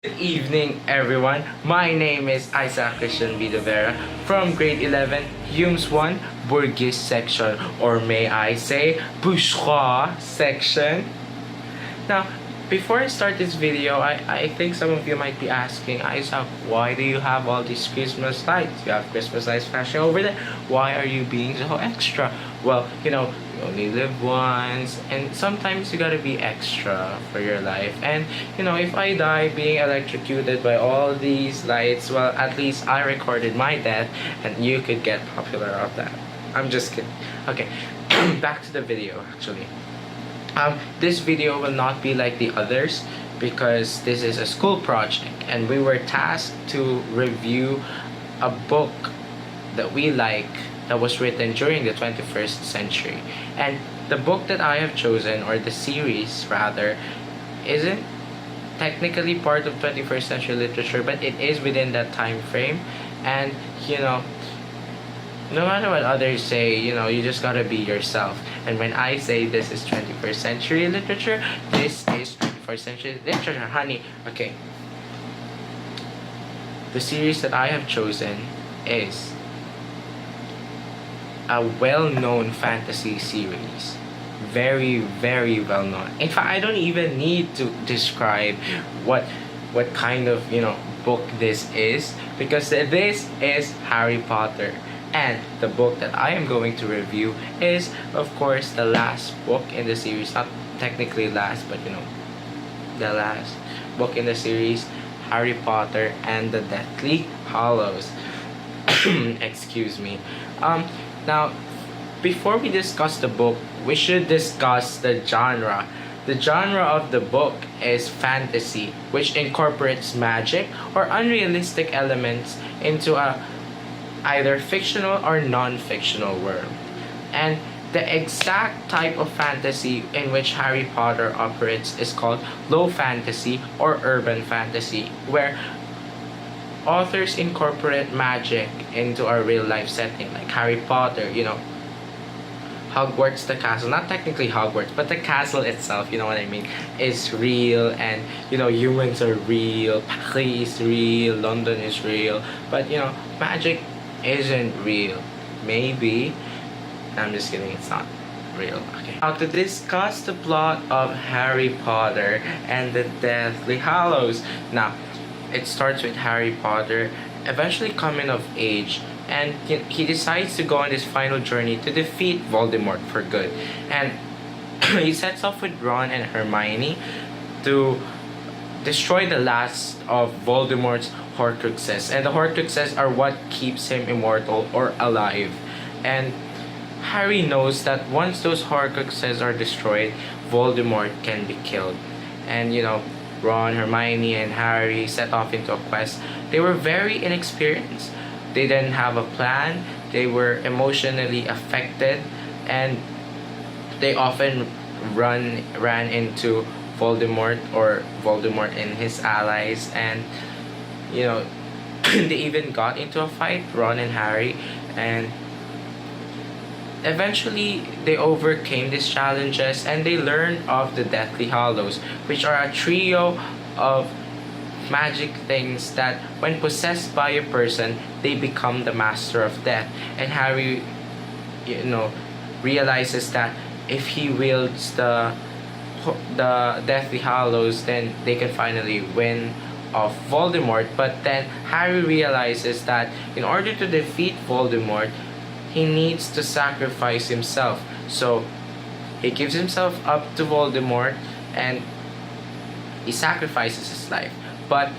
Good evening, everyone. My name is Isaac Christian Vera from grade 11, Humes 1, Burgess section, or may I say, Bourgeois section. Now, before I start this video, I think some of you might be asking, Isaac, why do you have all these Christmas lights? You have Christmas lights flashing over there. Why are you being so extra? Well, you only live once, and sometimes you gotta be extra for your life. And, if I die being electrocuted by all these lights, well, at least I recorded my death, and you could get popular off that. I'm just kidding. Okay, back to the video, actually. This video will not be like the others because this is a school project and we were tasked to review a book that we like that was written during the 21st century. And the book that I have chosen, or the series rather, isn't technically part of 21st century literature, but it is within that time frame. And no matter what others say, you just gotta be yourself. And when I say this is 21st century literature, this is 21st century literature, honey. Okay. The series that I have chosen is a well-known fantasy series. Very, very well-known. In fact, I don't even need to describe what kind of, book this is, because this is Harry Potter. And the book that I am going to review is, of course, the last book in the series. Not technically last, but the last book in the series, Harry Potter and the Deathly Hallows. Excuse me. Now, before we discuss the book, we should discuss the genre. The genre of the book is fantasy, which incorporates magic or unrealistic elements into a either fictional or non-fictional world. And the exact type of fantasy in which Harry Potter operates is called low fantasy or urban fantasy, where authors incorporate magic into a real life setting, like Harry Potter, Hogwarts, the castle, not technically Hogwarts, but the castle itself, you know what I mean, is real, and humans are real, Paris is real, London is real, but magic isn't real. Maybe. I'm just kidding, it's not real. Okay. Now, to discuss the plot of Harry Potter and the Deathly Hallows. Now, it starts with Harry Potter eventually coming of age, and he decides to go on this final journey to defeat Voldemort for good. And he sets off with Ron and Hermione to destroy the last of Voldemort's Horcruxes. And the Horcruxes are what keeps him immortal or alive. And Harry knows that once those Horcruxes are destroyed, Voldemort can be killed. And Ron, Hermione, and Harry set off into a quest. They were very inexperienced. They didn't have a plan. They were emotionally affected, and they often ran into Voldemort or Voldemort and his allies, and they even got into a fight, Ron and Harry, and eventually they overcame these challenges and they learned of the Deathly Hallows, which are a trio of magic things that when possessed by a person, they become the master of death. And Harry realizes that if he wields the Deathly Hallows, then they can finally win of Voldemort. But then Harry realizes that in order to defeat Voldemort, he needs to sacrifice himself. So he gives himself up to Voldemort and he sacrifices his life. But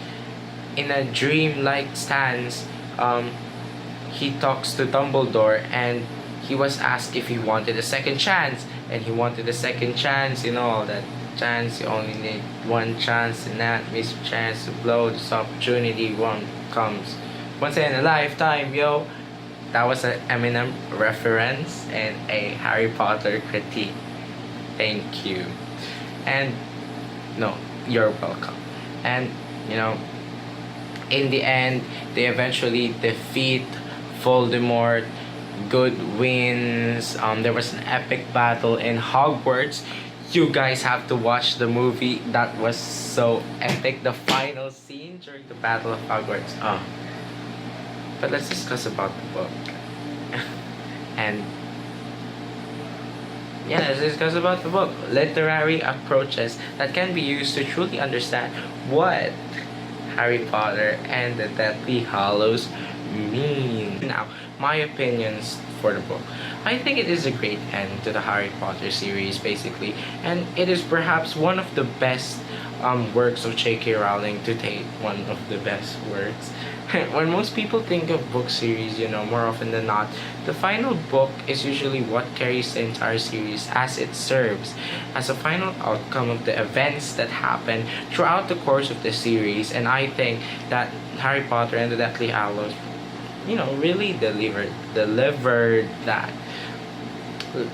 in a dream-like stance, he talks to Dumbledore, and he was asked if he wanted a second chance, and he wanted a second chance. That chance, you only need one chance, and that miss chance to blow this opportunity. One comes once in a lifetime, yo. That was an Eminem reference and a Harry Potter critique. Thank you. And no, you're welcome. And in the end, they eventually defeat Voldemort. Good wins. There was an epic battle in Hogwarts. You guys have to watch the movie. That was so epic. The final scene during the Battle of Hogwarts. Oh. But let's discuss about the book. And yeah, let's discuss about the book. Literary approaches that can be used to truly understand what Harry Potter and the Deathly Hallows mean. Now, my opinions for the book. I think it is a great end to the Harry Potter series, basically, and it is perhaps one of the best works of J.K. Rowling to date. One of the best works. When most people think of book series, more often than not, the final book is usually what carries the entire series, as it serves as a final outcome of the events that happen throughout the course of the series. And I think that Harry Potter and the Deathly Hallows, really delivered that.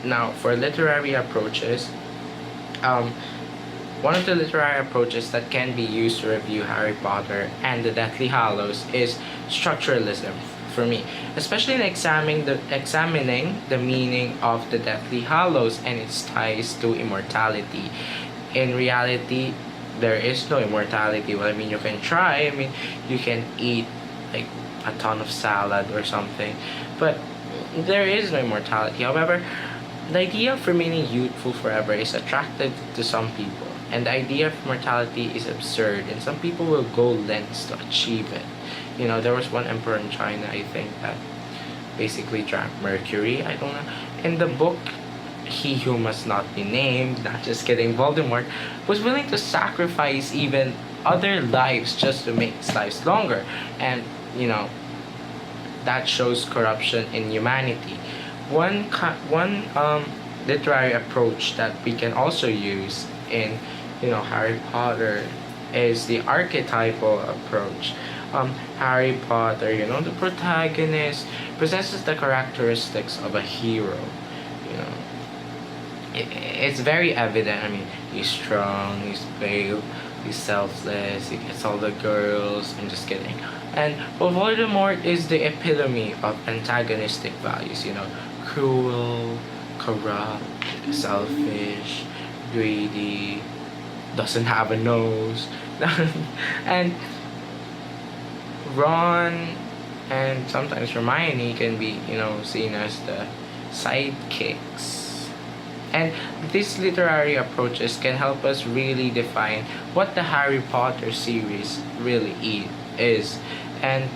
Now, for literary approaches, one of the literary approaches that can be used to review Harry Potter and the Deathly Hallows is structuralism for me, especially in examining the meaning of the Deathly Hallows and its ties to immortality. In reality, there is no immortality. Well, I mean, you can try. I mean, you can eat like a ton of salad or something, but there is no immortality. However, the idea of remaining youthful forever is attractive to some people, and the idea of immortality is absurd, and some people will go lengths to achieve it. There was one emperor in China, I think, that basically drank mercury. I don't know. In the book, He Who Must Not Be Named, not just kidding, Voldemort was willing to sacrifice even other lives just to make his lives longer. And, that shows corruption in humanity. One literary approach that we can also use in Harry Potter is the archetypal approach. Harry Potter, the protagonist possesses the characteristics of a hero. It's very evident. I mean, he's strong, he's brave, he's selfless, he gets all the girls. I'm just kidding. And Voldemort is the epitome of antagonistic values. Cruel, corrupt, selfish, greedy, doesn't have a nose. And Ron and sometimes Hermione can be, seen as the sidekicks. And these literary approaches can help us really define what the Harry Potter series really is. And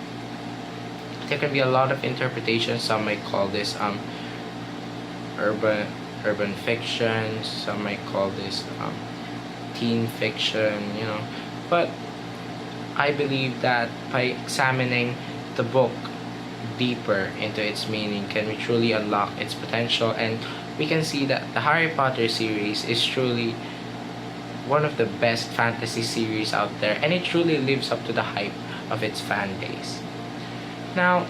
there can be a lot of interpretations. Some might call this urban fiction, some might call this teen fiction, but I believe that by examining the book deeper into its meaning, can we truly unlock its potential, and we can see that the Harry Potter series is truly one of the best fantasy series out there, and it truly lives up to the hype of its fan base. Now,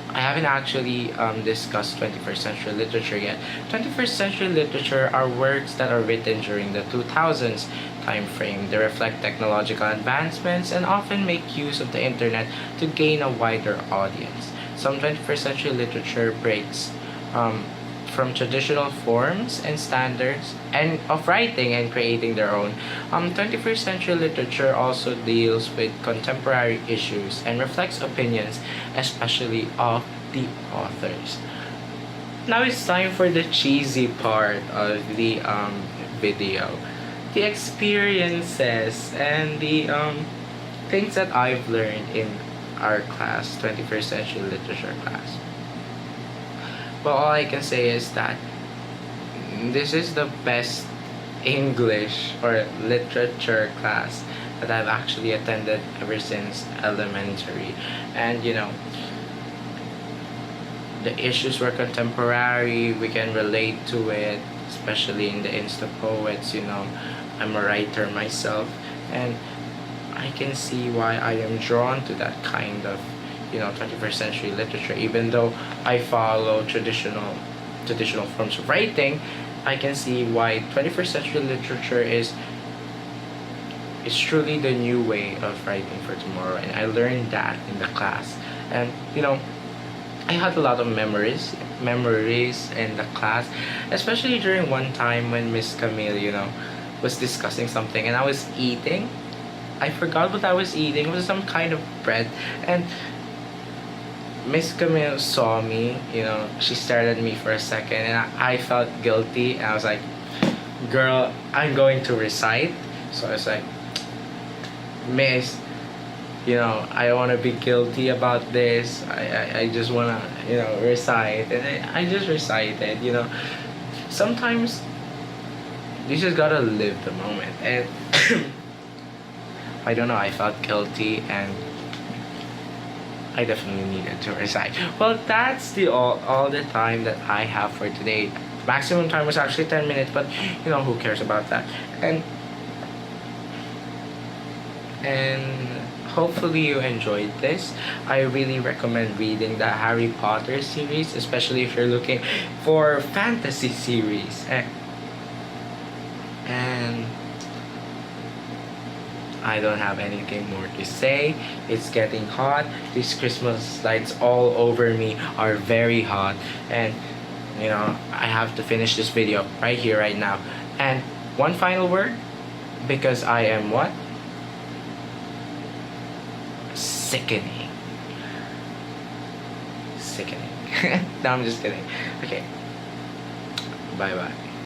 I haven't actually discussed 21st century literature yet. 21st century literature are works that are written during the 2000s time frame. They reflect technological advancements and often make use of the internet to gain a wider audience. Some 21st century literature breaks from traditional forms and standards and of writing and creating their own. 21st century literature also deals with contemporary issues and reflects opinions, especially of the authors. Now it's time for the cheesy part of the video. The experiences and the things that I've learned in our class, 21st century literature class. Well, all I can say is that this is the best English or literature class that I've actually attended ever since elementary. And the issues were contemporary, we can relate to it, especially in the Insta Poets. I'm a writer myself, and I can see why I am drawn to that kind of 21st century literature. Even though I follow traditional forms of writing, I can see why 21st century literature is truly the new way of writing for tomorrow, and I learned that in the class. And I had a lot of memories in the class, especially during one time when Miss Camille, was discussing something and I was eating. I forgot what I was eating. It was some kind of bread, and Miss Camille saw me. She stared at me for a second, and I felt guilty. And I was like, "Girl, I'm going to recite." So I was like, "Miss, I don't want to be guilty about this. I just want to, recite." And I just recited. Sometimes you just gotta live the moment. And I don't know, I felt guilty and I definitely needed to recite. Well, that's all the time that I have for today. Maximum time was actually 10 minutes, but who cares about that? And hopefully you enjoyed this. I really recommend reading the Harry Potter series, especially if you're looking for fantasy series. And I don't have anything more to say. It's getting hot. These Christmas lights all over me are very hot. And I have to finish this video right here, right now. And one final word, because I am what? Sickening. No, I'm just kidding. Okay. Bye bye.